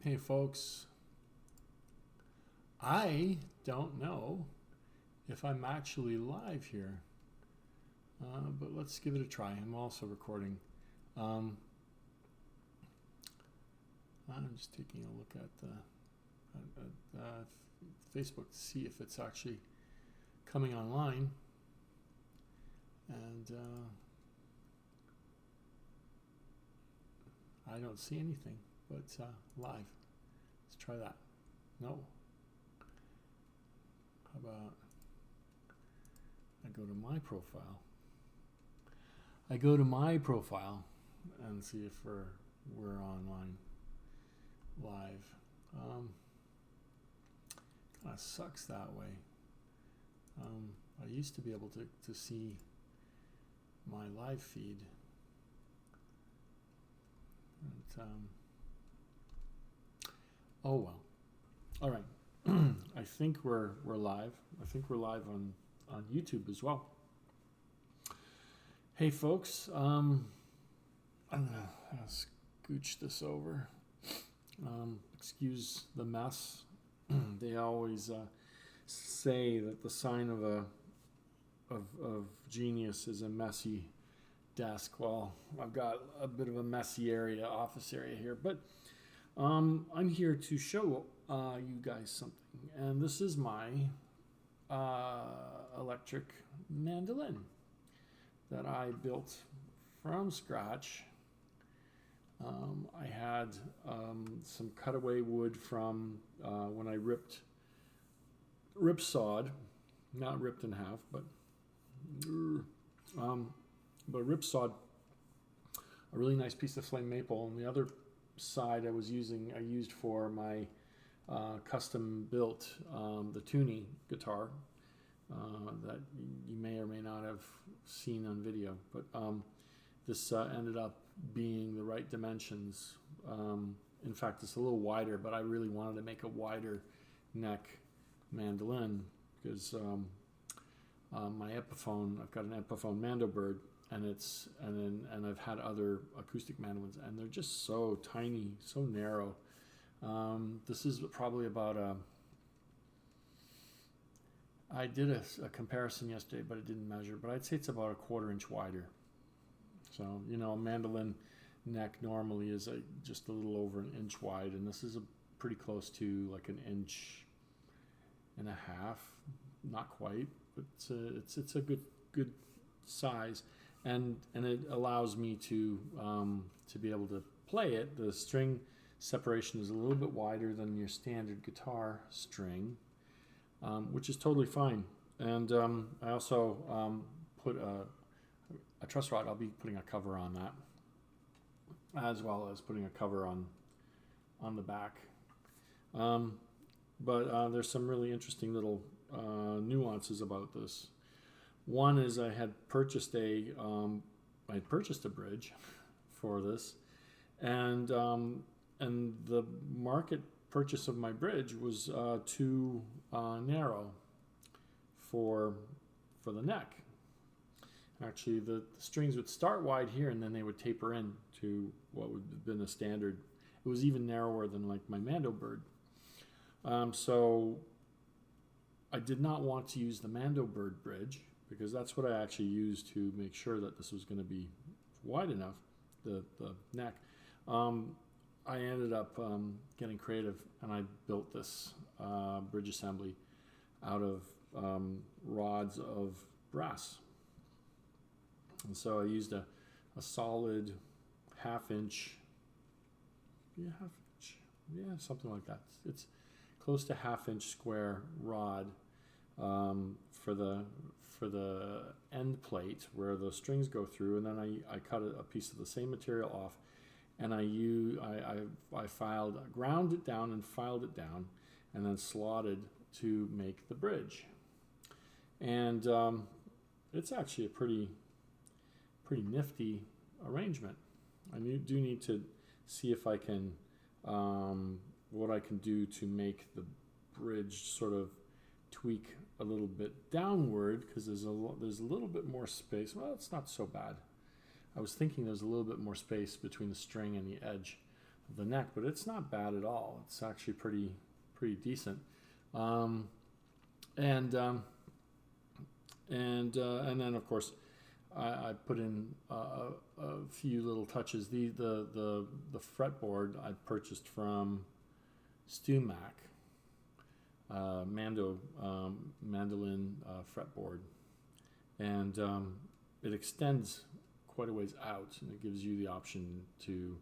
Hey folks, I don't know if I'm actually live here, but let's give it a try. I'm also recording. I'm just taking a look at Facebook to see if it's actually coming online, and I don't see anything but live. Let's try that. No. How about I go to my profile? I go to my profile and see if we're online live. Kind of sucks that way. I used to be able to see my live feed. And, oh well. All right. I think we're live. I think we're live on YouTube as well. Hey folks, I'm gonna scooch this over. Excuse the mess. They always say that the sign of genius is a messy desk. Well, I've got a bit of a messy office area here, but I'm here to show you guys something, and this is my electric mandolin that I built from scratch. I had some cutaway wood from when I ripsawed, not ripped in half, but ripsawed a really nice piece of flame maple, and the other side I used for my custom built the Toonie guitar that you may or may not have seen on video, but this ended up being the right dimensions. In fact, it's a little wider, but I really wanted to make a wider neck mandolin because my Epiphone, I've got an Epiphone Mando Bird, and I've had other acoustic mandolins, and they're just so tiny, so narrow. This is probably about I did a comparison yesterday, but it didn't measure, but I'd say it's about a 1/4 inch wider. So, a mandolin neck normally is just a little over an inch wide, and this is pretty close to like an inch and a half, not quite, but it's a good size, and it allows me to be able to play it. The string separation is a little bit wider than your standard guitar string, which is totally fine. And I also put a truss rod. I'll be putting a cover on that, as well as putting a cover on the back. But there's some really interesting little nuances about this. One is I had purchased a bridge for this, and the market purchase of my bridge was too narrow for the neck. Actually, the strings would start wide here, and then they would taper in to what would have been a standard. It was even narrower than like my Mando Bird. So I did not want to use the Mando Bird bridge, because that's what I actually used to make sure that this was going to be wide enough, the neck. I ended up getting creative, and I built this bridge assembly out of rods of brass. And so I used a solid half inch, something like that. It's close to half-inch square rod for the end plate where the strings go through, and then I cut a piece of the same material off, and I ground it down and filed it down, and then slotted to make the bridge. And it's actually a pretty nifty arrangement. I do need to see if I can what I can do to make the bridge sort of tweak a little bit downward, because there's a little bit more space. Well, it's not so bad. I was thinking there's a little bit more space between the string and the edge. the neck, but it's not bad at all. It's actually pretty decent. Um, and then of course I put in a few little touches. The fretboard I purchased from StuMac, mandolin fretboard, and it extends quite a ways out, and it gives you the option to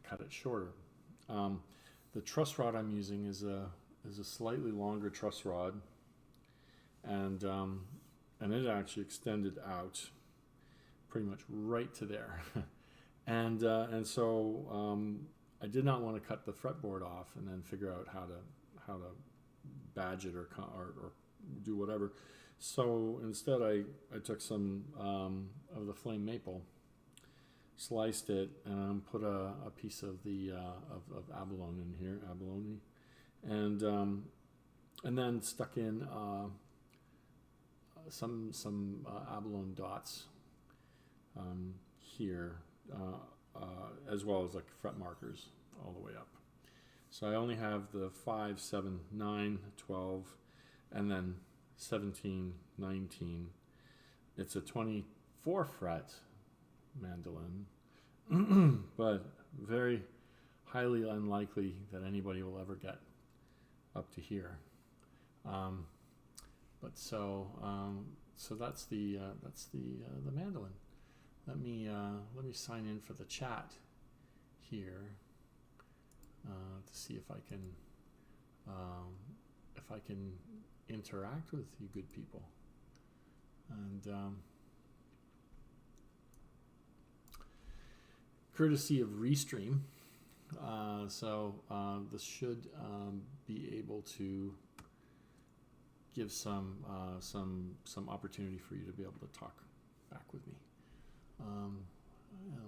cut it shorter. The truss rod I'm using is a slightly longer truss rod, and it actually extended out pretty much right to there, and so I did not want to cut the fretboard off and then figure out how to badge it or do whatever. So instead, I took some of the flame maple, sliced it, and put a piece of the of abalone in here, abalone, and then stuck in some abalone dots here, as well as like fret markers all the way up. So I only have the 5, 7, 9, 12, and then 17, 19. It's a 24 fret mandolin, but very highly unlikely that anybody will ever get up to here. But so that's the mandolin. Let me sign in for the chat here to see if I can interact with you good people. And courtesy of Restream, so this should be able to give some opportunity for you to be able to talk back with me.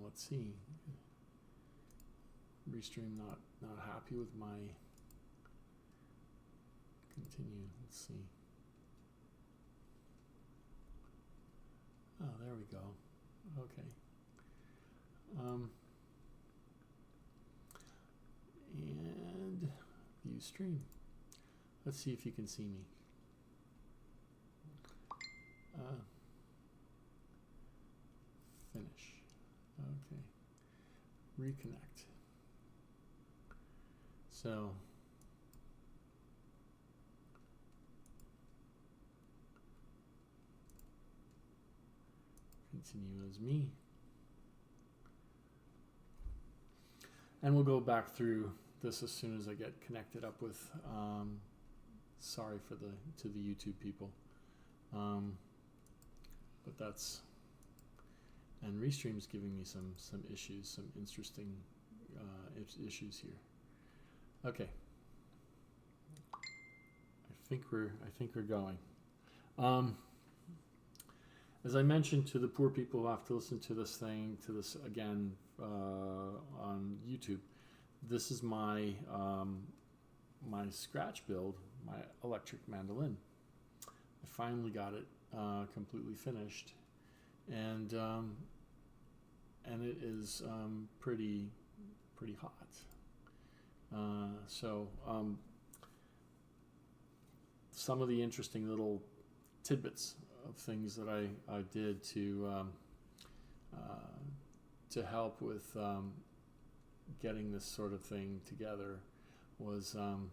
Let's see. Restream not happy with my continue. Let's see. Oh, there we go. Okay. And view stream. Let's see if you can see me. Finish. Okay. Reconnect. So continue as me. And we'll go back through this as soon as I get connected up with sorry for to the YouTube people. But that's, and Restream's giving me some issues, some interesting issues here. Okay, I think we're going. As I mentioned to the poor people who have to listen to this again on YouTube, this is my my scratch build, my electric mandolin. I finally got it completely finished, and it is pretty hot. So some of the interesting little tidbits of things that I did to help with getting this sort of thing together was damn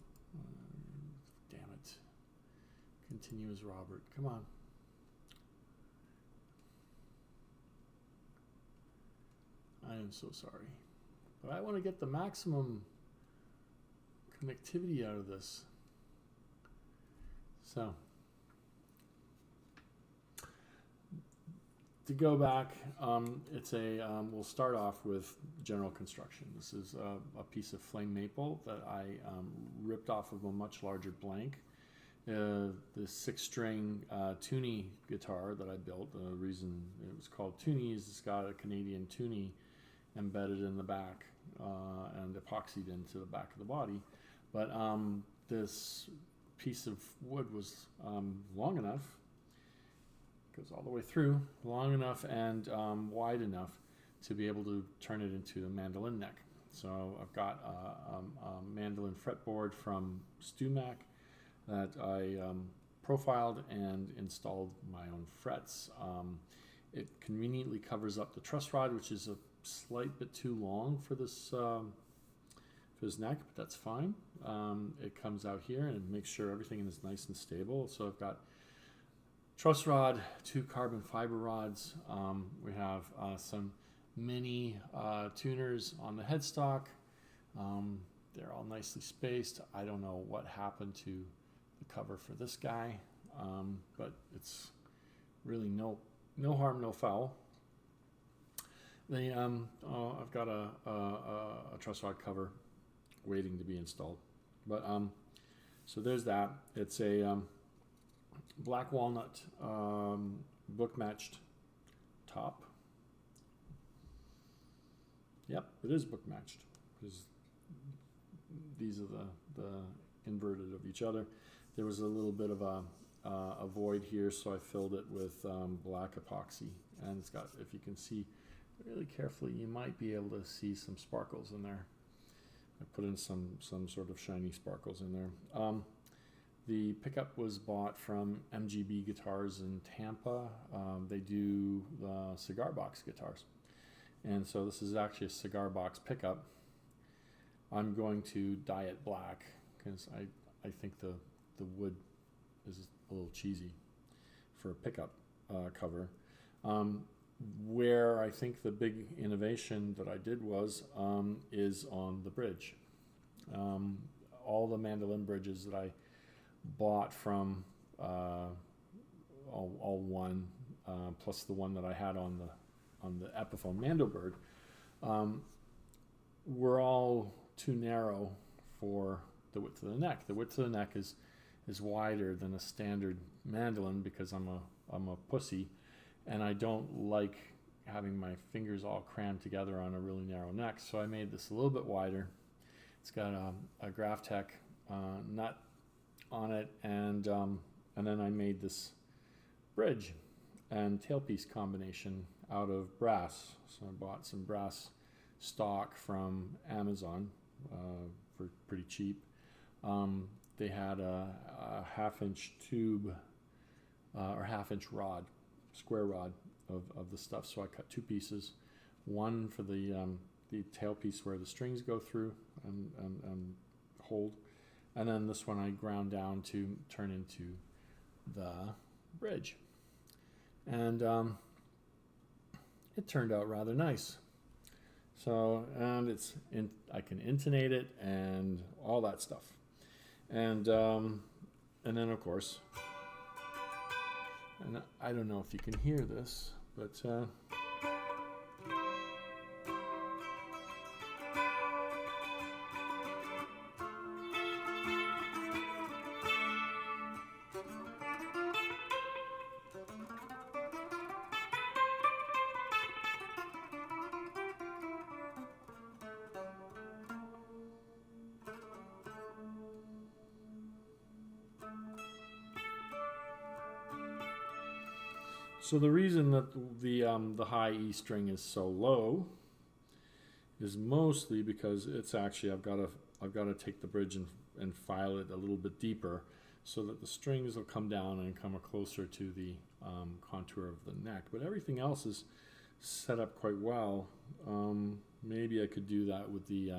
it, continue as Robert, come on. I am so sorry, but I want to get the maximum connectivity out of this. So to go back, it's we'll start off with general construction. This is a piece of flame maple that I ripped off of a much larger blank. The 6-string tuning guitar that I built, the reason it was called Toonie is it's got a Canadian Toonie embedded in the back and epoxied into the back of the body. But this piece of wood was long enough, goes all the way through, long enough and wide enough to be able to turn it into a mandolin neck. So I've got a mandolin fretboard from StuMac that I profiled and installed my own frets. It conveniently covers up the truss rod, which is a slight bit too long for this neck, but that's fine. It comes out here and it makes sure everything is nice and stable. So I've got truss rod, 2 carbon fiber rods. We have some mini tuners on the headstock. They're all nicely spaced. I don't know what happened to the cover for this guy, but it's really no harm, no foul. I've got a truss rod cover waiting to be installed. But so there's that. It's a black walnut book matched top. Yep, it is book matched because these are the inverted of each other. There was a little bit of a void here, so I filled it with black epoxy, and it's got, if you can see really carefully, you might be able to see some sparkles in there. I put in some sort of shiny sparkles in there. The pickup was bought from MGB Guitars in Tampa. They do cigar box guitars, and so this is actually a cigar box pickup. I'm going to dye it black because I think the wood is a little cheesy for a pickup cover. Where I think the big innovation that I did was is on the bridge. All the mandolin bridges that I bought from all one, plus the one that I had on the Epiphone Mandobird, were all too narrow for the width of the neck. The width of the neck is wider than a standard mandolin because I'm a pussy, and I don't like having my fingers all crammed together on a really narrow neck. So I made this a little bit wider. It's got a Graphtec nut on it, and then I made this bridge and tailpiece combination out of brass. So I bought some brass stock from Amazon for pretty cheap. They had a half-inch tube or half-inch rod, square rod of the stuff. So I cut 2 pieces, one for the tailpiece where the strings go through and hold, and then this one I ground down to turn into the bridge, and it turned out rather nice. So, and I can intonate it and all that stuff, and then of course, and I don't know if you can hear this, but so the reason that the high E string is so low is mostly because it's actually I've got to take the bridge and file it a little bit deeper so that the strings will come down and come closer to the contour of the neck. But everything else is set up quite well. Maybe I could do that with the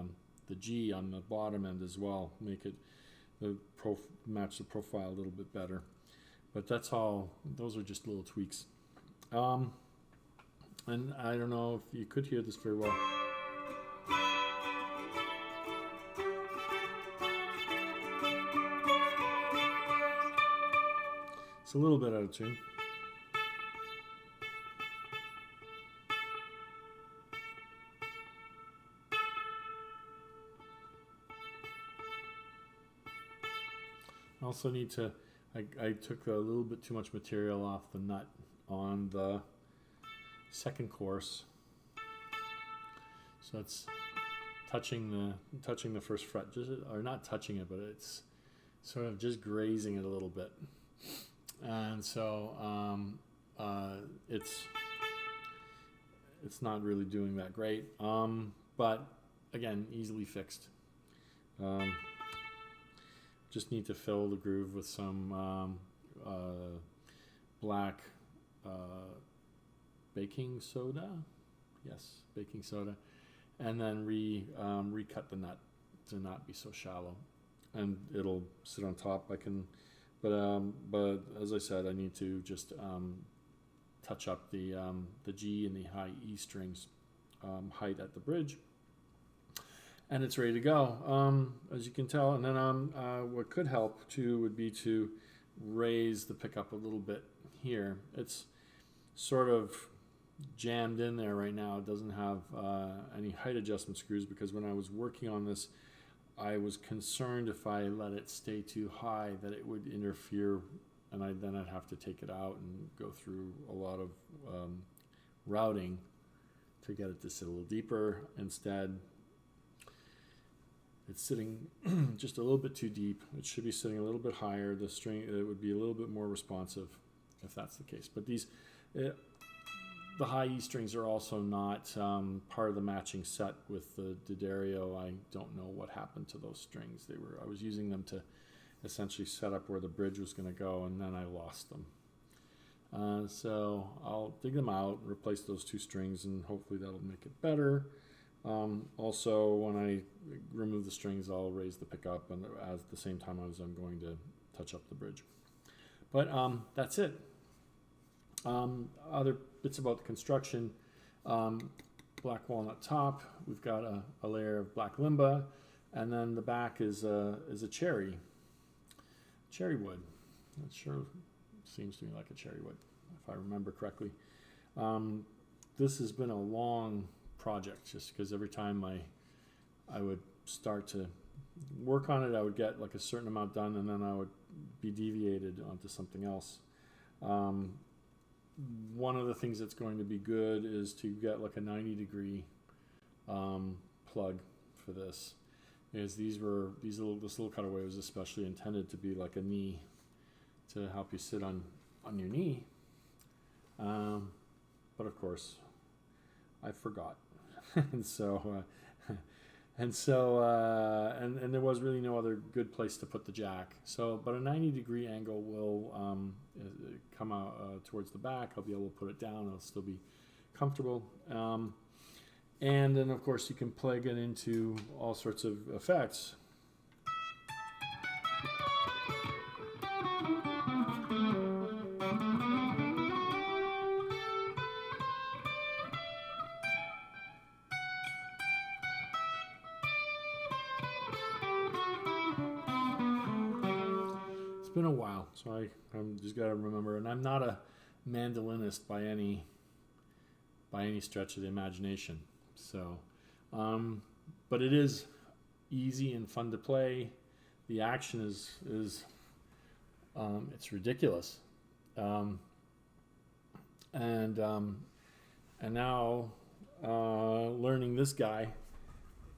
G on the bottom end as well, make it match the profile a little bit better. But that's all. Those are just little tweaks. And I don't know if you could hear this very well. It's a little bit out of tune. I also need to, I took a little bit too much material off the nut on the second course, so it's touching the first fret, or not touching it, but it's sort of just grazing it a little bit, and so it's not really doing that great. But again, easily fixed. Just need to fill the groove with some black baking soda. Yes, baking soda. And then recut the nut to not be so shallow. And it'll sit on top. But as I said, I need to just touch up the G and the high E strings height at the bridge. And it's ready to go, as you can tell. And then what could help too would be to raise the pickup a little bit here. It's sort of jammed in there right now. It doesn't have any height adjustment screws, because when I was working on this, I was concerned if I let it stay too high that it would interfere, and then I'd have to take it out and go through a lot of routing to get it to sit a little deeper. Instead, it's sitting just a little bit too deep. It should be sitting a little bit higher. The string, it would be a little bit more responsive if that's the case. But the high E strings are also not part of the matching set with the D'Addario. I don't know what happened to those strings. I was using them to essentially set up where the bridge was going to go, and then I lost them. So I'll dig them out, replace those two strings, and hopefully that'll make it better. Also, when I remove the strings, I'll raise the pickup, and at the same time as I'm going to touch up the bridge. But that's it. Other bits about the construction: black walnut top. We've got a layer of black limba, and then the back is a cherry wood. It sure seems to me like a cherry wood, if I remember correctly. This has been a long project, just because every time I would start to work on it, I would get like a certain amount done, and then I would be deviated onto something else. One of the things that's going to be good is to get like a 90-degree plug for this, because this little cutaway was especially intended to be like a knee, to help you sit on your knee. But of course, I forgot. and there was really no other good place to put the jack. But a 90-degree angle will come out towards the back. I'll be able to put it down. It'll still be comfortable. And then, of course, you can plug it into all sorts of effects. It's been a while, so I'm just got to remember. And I'm not a mandolinist by any stretch of the imagination. So, but it is easy and fun to play. The action is it's ridiculous. And now learning this guy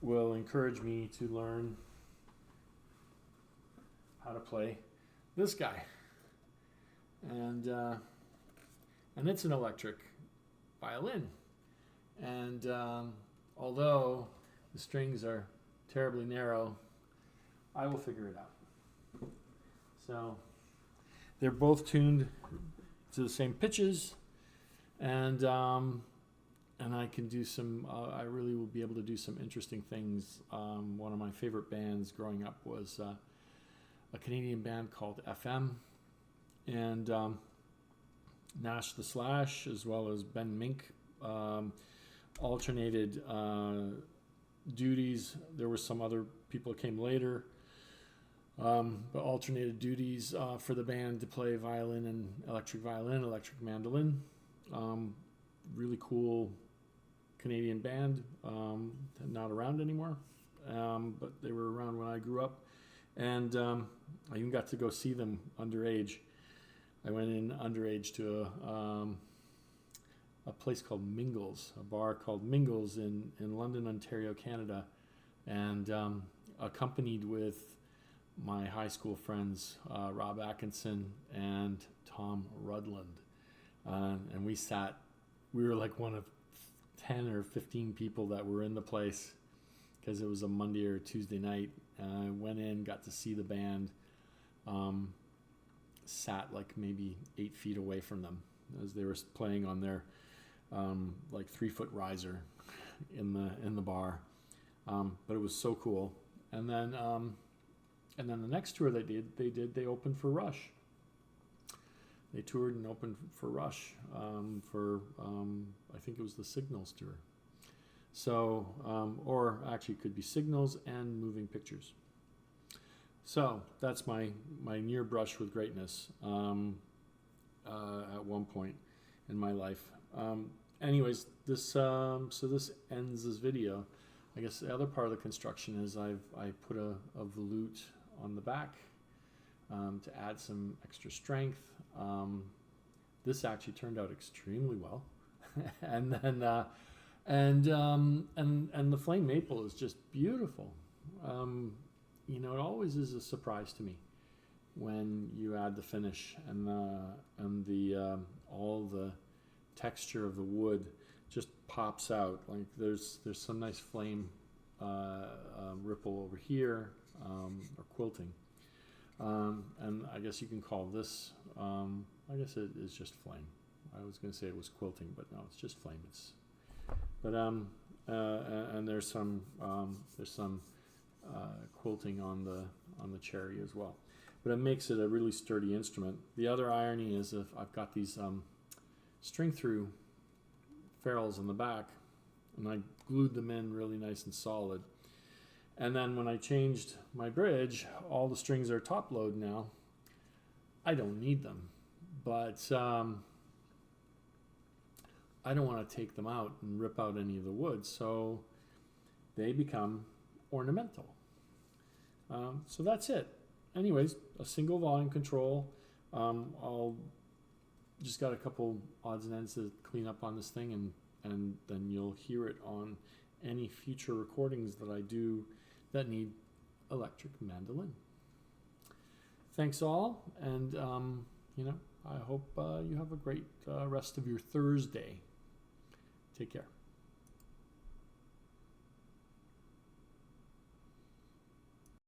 will encourage me to learn how to play this guy. And it's an electric violin. And although the strings are terribly narrow, I will figure it out. So they're both tuned to the same pitches, and I can do some. I really will be able to do some interesting things. One of my favorite bands growing up was a Canadian band called FM, and Nash the Slash, as well as Ben Mink, alternated duties. There were some other people that came later, but alternated duties for the band to play violin and electric mandolin. Really cool Canadian band, not around anymore, but they were around when I grew up. And I even got to go see them underage. I went in underage to a place called Mingles, a bar called Mingles in London, Ontario, Canada, and accompanied with my high school friends, Rob Atkinson and Tom Rudland. And we were like one of 10 or 15 people that were in the place, because it was a Monday or Tuesday night. I went in, got to see the band, sat like maybe 8 feet away from them as they were playing on their like 3-foot riser in the bar. But it was so cool. And then the next tour they opened for Rush. They toured and opened for Rush I think it was the Signals tour. So, or actually it could be Signals and Moving Pictures. So that's my near brush with greatness at one point in my life. Anyways, this ends this video. I guess the other part of the construction is I put a volute on the back to add some extra strength. This actually turned out extremely well, and then and the flame maple is just beautiful. It always is a surprise to me when you add the finish and all the texture of the wood just pops out. Like there's some nice flame ripple over here, or quilting. And I guess you can call this, I guess it is just flame. I was going to say it was quilting, but no, it's just flame. And there's some quilting on the cherry as well. But it makes it a really sturdy instrument. The other irony is if I've got these string through ferrules in the back, and I glued them in really nice and solid. And then when I changed my bridge, all the strings are top load now. I don't need them, but I don't want to take them out and rip out any of the wood, so they become ornamental. So that's it. Anyways, a single volume control. I'll just got a couple odds and ends to clean up on this thing, and then you'll hear it on any future recordings that I do that need electric mandolin. Thanks all, and I hope you have a great rest of your Thursday. Take care.